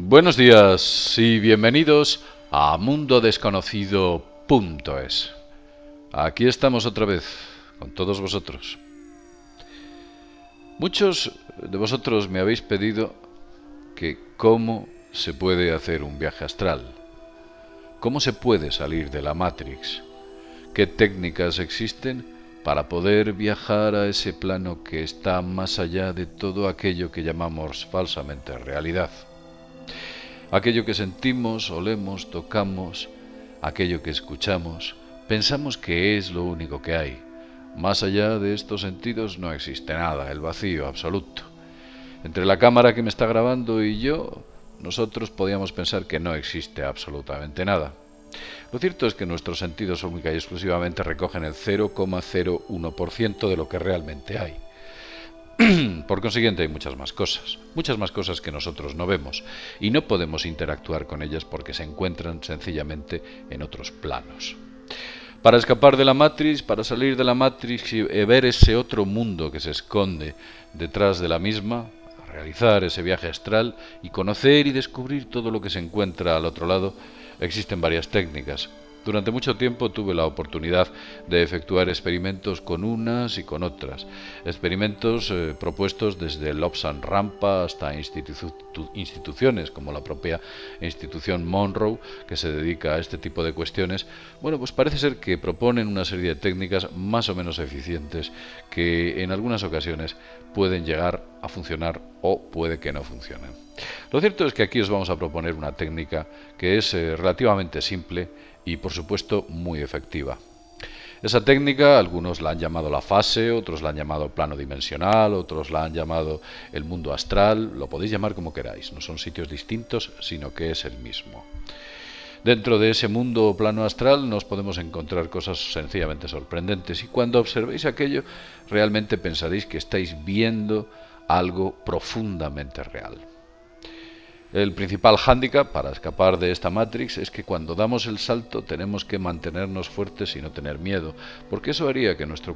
Buenos días y bienvenidos a mundodesconocido.es. Aquí estamos otra vez, con todos vosotros. Muchos de vosotros me habéis pedido que cómo se puede hacer un viaje astral, cómo se puede salir de la Matrix, qué técnicas existen para poder viajar a ese plano que está más allá de todo aquello que llamamos falsamente realidad. Aquello que sentimos, olemos, tocamos, aquello que escuchamos, pensamos que es lo único que hay. Más allá de estos sentidos no existe nada, el vacío absoluto. Entre la cámara que me está grabando y yo, nosotros podíamos pensar que no existe absolutamente nada. Lo cierto es que nuestros sentidos única y exclusivamente recogen el 0,01% de lo que realmente hay. Por consiguiente hay muchas más cosas que nosotros no vemos y no podemos interactuar con ellas porque se encuentran sencillamente en otros planos. Para escapar de la Matrix, para salir de la Matrix y ver ese otro mundo que se esconde detrás de la misma, realizar ese viaje astral y conocer y descubrir todo lo que se encuentra al otro lado, existen varias técnicas. Durante mucho tiempo tuve la oportunidad de efectuar experimentos con unas y con otras. Experimentos propuestos desde el Lobsang Rampa hasta instituciones como la propia institución Monroe, que se dedica a este tipo de cuestiones. Bueno, pues parece ser que proponen una serie de técnicas más o menos eficientes que en algunas ocasiones pueden llegar a funcionar o puede que no funcionen. Lo cierto es que aquí os vamos a proponer una técnica que es relativamente simple y por supuesto muy efectiva. Esa técnica algunos la han llamado la fase, otros la han llamado plano dimensional, otros la han llamado el mundo astral, lo podéis llamar como queráis, no son sitios distintos, sino que es el mismo. Dentro de ese mundo o plano astral nos podemos encontrar cosas sencillamente sorprendentes y cuando observéis aquello realmente pensaréis que estáis viendo algo profundamente real. El principal hándicap para escapar de esta Matrix es que cuando damos el salto tenemos que mantenernos fuertes y no tener miedo, porque eso haría que nuestro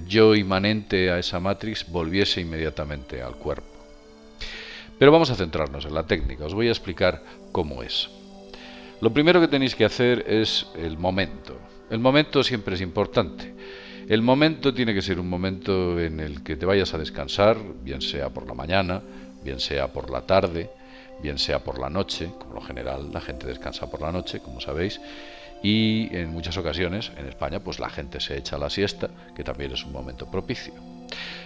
yo inmanente a esa Matrix volviese inmediatamente al cuerpo. Pero vamos a centrarnos en la técnica, os voy a explicar cómo es. Lo primero que tenéis que hacer es el momento. El momento siempre es importante. El momento tiene que ser un momento en el que te vayas a descansar, bien sea por la mañana, bien sea por la tarde, bien sea por la noche, como lo general la gente descansa por la noche, como sabéis, y en muchas ocasiones en España pues la gente se echa la siesta, que también es un momento propicio.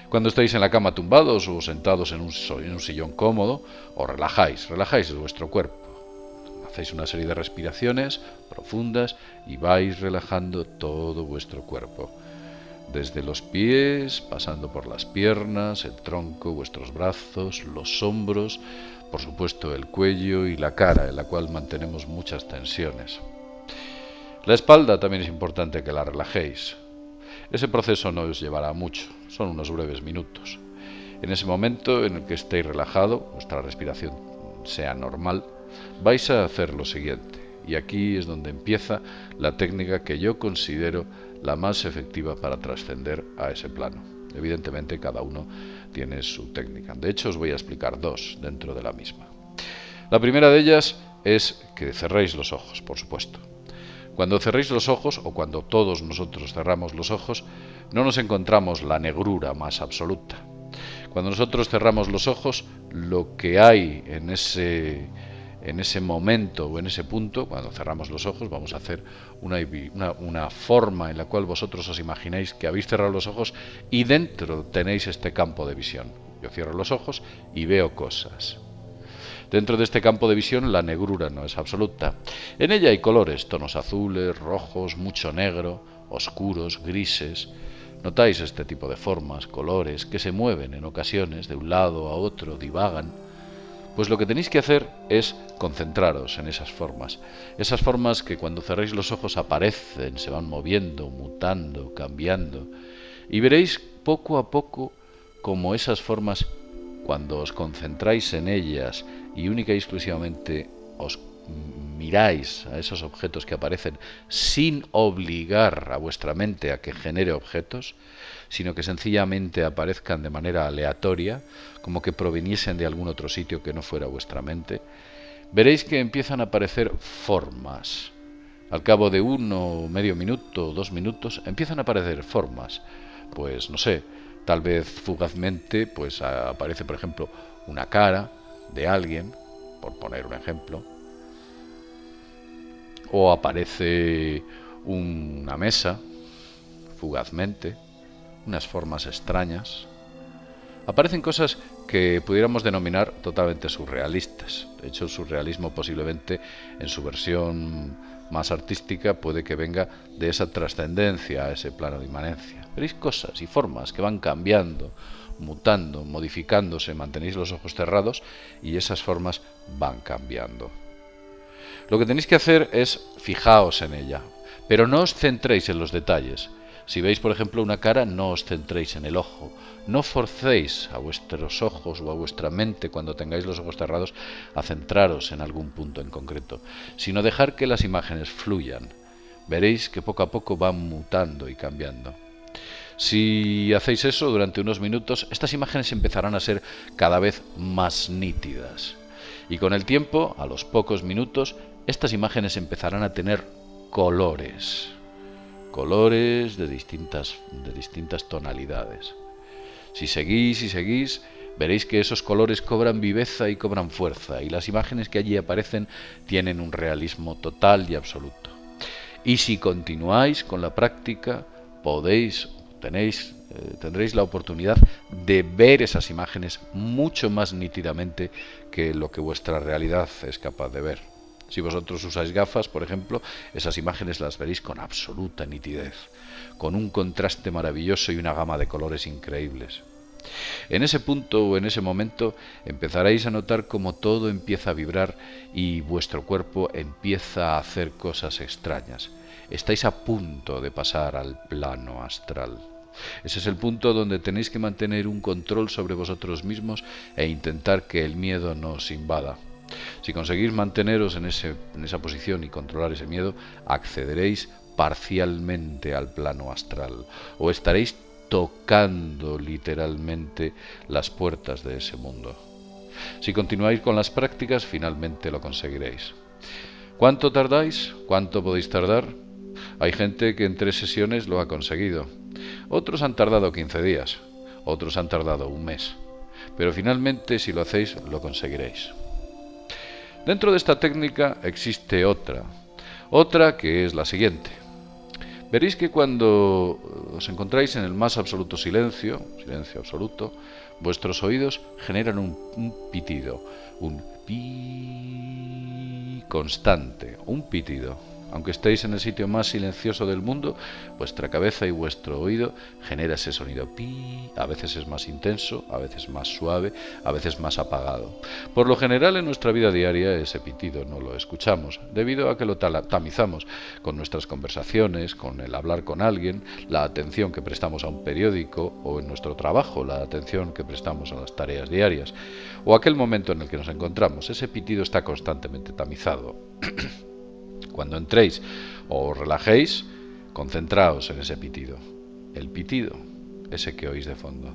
Cuando estáis en la cama tumbados o sentados en un sillón cómodo, os relajáis vuestro cuerpo. Hacéis una serie de respiraciones profundas y vais relajando todo vuestro cuerpo. Desde los pies, pasando por las piernas, el tronco, vuestros brazos, los hombros, por supuesto el cuello y la cara, en la cual mantenemos muchas tensiones. La espalda también es importante que la relajéis. Ese proceso no os llevará mucho, son unos breves minutos. En ese momento en el que estéis relajado, vuestra respiración sea normal, vais a hacer lo siguiente, y aquí es donde empieza la técnica que yo considero la más efectiva para trascender a ese plano. Evidentemente cada uno tiene su técnica. De hecho os voy a explicar dos dentro de la misma. La primera de ellas es que cerréis los ojos, por supuesto. Cuando cerréis los ojos, o cuando todos nosotros cerramos los ojos, no nos encontramos la negrura más absoluta. Cuando nosotros cerramos los ojos, lo que hay en ese momento o en ese punto, cuando cerramos los ojos, vamos a hacer una forma en la cual vosotros os imagináis que habéis cerrado los ojos y dentro tenéis este campo de visión. Yo cierro los ojos y veo cosas. Dentro de este campo de visión la negrura no es absoluta. En ella hay colores, tonos azules, rojos, mucho negro, oscuros, grises. Notáis este tipo de formas, colores, que se mueven en ocasiones de un lado a otro, divagan. Pues lo que tenéis que hacer es concentraros en esas formas que cuando cerréis los ojos aparecen, se van moviendo, mutando, cambiando, y veréis poco a poco cómo esas formas, cuando os concentráis en ellas y única y exclusivamente os miráis a esos objetos que aparecen sin obligar a vuestra mente a que genere objetos, sino que sencillamente aparezcan de manera aleatoria, como que proviniesen de algún otro sitio que no fuera vuestra mente, veréis que empiezan a aparecer formas. Al cabo de 1, medio minuto, 2 minutos, empiezan a aparecer formas. Pues no sé, tal vez fugazmente, pues aparece, por ejemplo, una cara de alguien, por poner un ejemplo, o aparece una mesa, fugazmente, unas formas extrañas. Aparecen cosas que pudiéramos denominar totalmente surrealistas. De hecho, el surrealismo posiblemente en su versión más artística puede que venga de esa trascendencia a ese plano de inmanencia. Veréis cosas y formas que van cambiando, mutando, modificándose, mantenéis los ojos cerrados y esas formas van cambiando. Lo que tenéis que hacer es fijaos en ella, pero no os centréis en los detalles. Si veis, por ejemplo, una cara, no os centréis en el ojo. No forcéis a vuestros ojos o a vuestra mente cuando tengáis los ojos cerrados a centraros en algún punto en concreto, sino dejar que las imágenes fluyan. Veréis que poco a poco van mutando y cambiando. Si hacéis eso durante unos minutos, estas imágenes empezarán a ser cada vez más nítidas. Y con el tiempo, a los pocos minutos, estas imágenes empezarán a tener colores. Colores de distintas tonalidades. Si seguís, veréis que esos colores cobran viveza y cobran fuerza, y las imágenes que allí aparecen tienen un realismo total y absoluto. Y si continuáis con la práctica, tendréis la oportunidad de ver esas imágenes mucho más nítidamente que lo que vuestra realidad es capaz de ver. Si vosotros usáis gafas, por ejemplo, esas imágenes las veréis con absoluta nitidez, con un contraste maravilloso y una gama de colores increíbles. En ese punto o en ese momento empezaréis a notar cómo todo empieza a vibrar y vuestro cuerpo empieza a hacer cosas extrañas. Estáis a punto de pasar al plano astral. Ese es el punto donde tenéis que mantener un control sobre vosotros mismos e intentar que el miedo no os invada. Si conseguís manteneros en esa posición y controlar ese miedo, accederéis parcialmente al plano astral, o estaréis tocando literalmente las puertas de ese mundo. Si continuáis con las prácticas, finalmente lo conseguiréis. ¿Cuánto tardáis? ¿Cuánto podéis tardar? Hay gente que en 3 sesiones lo ha conseguido. Otros han tardado 15 días. Otros han tardado un mes. Pero finalmente, si lo hacéis, lo conseguiréis. Dentro de esta técnica existe otra que es la siguiente. Veréis que cuando os encontráis en el más absoluto silencio absoluto, vuestros oídos generan un pitido, un pi constante, un pitido. Aunque estéis en el sitio más silencioso del mundo, vuestra cabeza y vuestro oído genera ese sonido pi. A veces es más intenso, a veces más suave, a veces más apagado. Por lo general en nuestra vida diaria ese pitido no lo escuchamos, debido a que lo tamizamos con nuestras conversaciones, con el hablar con alguien, la atención que prestamos a un periódico o en nuestro trabajo, la atención que prestamos a las tareas diarias o aquel momento en el que nos encontramos. Ese pitido está constantemente tamizado. Cuando entréis o os relajéis, concentraos en ese pitido. El pitido, ese que oís de fondo.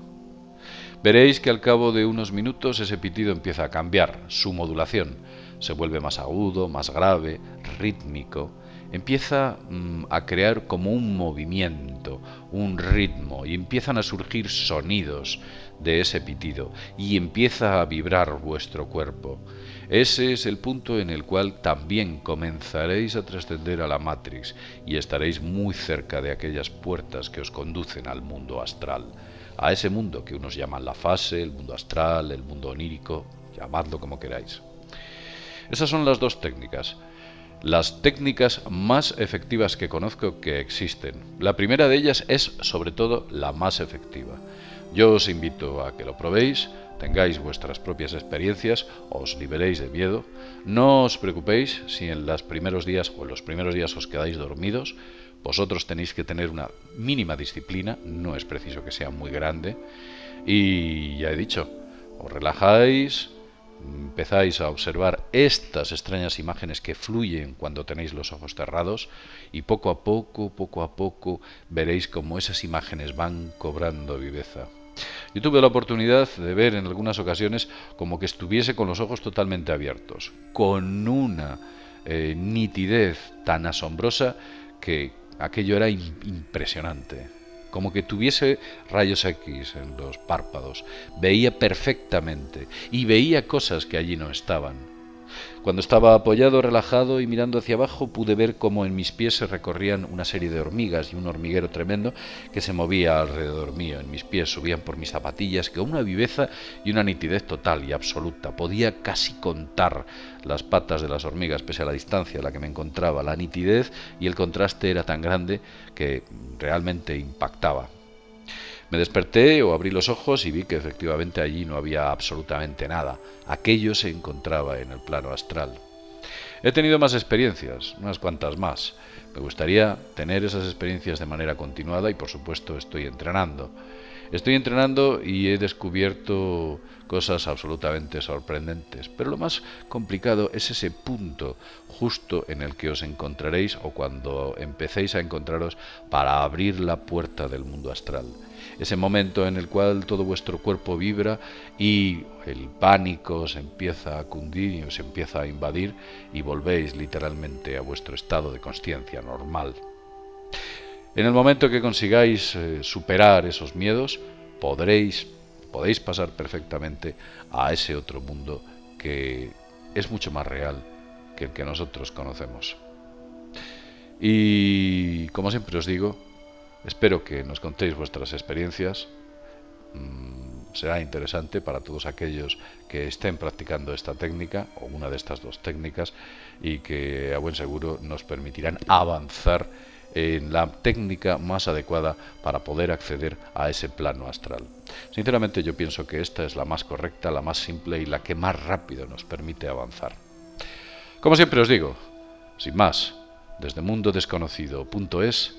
Veréis que al cabo de unos minutos ese pitido empieza a cambiar su modulación. Se vuelve más agudo, más grave, rítmico. Empieza a crear como un movimiento, un ritmo, y empiezan a surgir sonidos de ese pitido, y empieza a vibrar vuestro cuerpo. Ese es el punto en el cual también comenzaréis a trascender a la Matrix y estaréis muy cerca de aquellas puertas que os conducen al mundo astral, a ese mundo que unos llaman la fase, el mundo astral, el mundo onírico, llamadlo como queráis. Esas son las dos técnicas. Las técnicas más efectivas que conozco que existen. La primera de ellas es, sobre todo, la más efectiva. Yo os invito a que lo probéis, tengáis vuestras propias experiencias, os liberéis de miedo. No os preocupéis si en los primeros días os quedáis dormidos. Vosotros tenéis que tener una mínima disciplina, no es preciso que sea muy grande. Y ya he dicho, os relajáis, empezáis a observar estas extrañas imágenes que fluyen cuando tenéis los ojos cerrados, y poco a poco, veréis cómo esas imágenes van cobrando viveza. Yo tuve la oportunidad de ver en algunas ocasiones como que estuviese con los ojos totalmente abiertos, con una nitidez tan asombrosa que aquello era impresionante. Como que tuviese rayos X en los párpados. Veía perfectamente y veía cosas que allí no estaban. Cuando estaba apoyado, relajado y mirando hacia abajo, pude ver cómo en mis pies se recorrían una serie de hormigas y un hormiguero tremendo que se movía alrededor mío. En mis pies subían por mis zapatillas con una viveza y una nitidez total y absoluta. Podía casi contar las patas de las hormigas pese a la distancia a la que me encontraba. La nitidez y el contraste era tan grande que realmente impactaba. Me desperté o abrí los ojos y vi que efectivamente allí no había absolutamente nada. Aquello se encontraba en el plano astral. He tenido más experiencias, unas cuantas más. Me gustaría tener esas experiencias de manera continuada y por supuesto estoy entrenando. Estoy entrenando y he descubierto cosas absolutamente sorprendentes, pero lo más complicado es ese punto justo en el que os encontraréis o cuando empecéis a encontraros para abrir la puerta del mundo astral. Ese momento en el cual todo vuestro cuerpo vibra y el pánico os empieza a cundir y os empieza a invadir y volvéis literalmente a vuestro estado de consciencia normal. En el momento que consigáis superar esos miedos, podéis pasar perfectamente a ese otro mundo que es mucho más real que el que nosotros conocemos. Y como siempre os digo, espero que nos contéis vuestras experiencias. Será interesante para todos aquellos que estén practicando esta técnica o una de estas dos técnicas y que a buen seguro nos permitirán avanzar en la técnica más adecuada para poder acceder a ese plano astral. Sinceramente yo pienso que esta es la más correcta, la más simple y la que más rápido nos permite avanzar. Como siempre os digo, sin más, desde mundodesconocido.es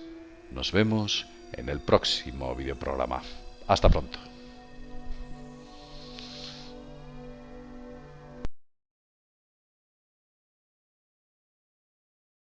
nos vemos en el próximo videoprograma. Hasta pronto.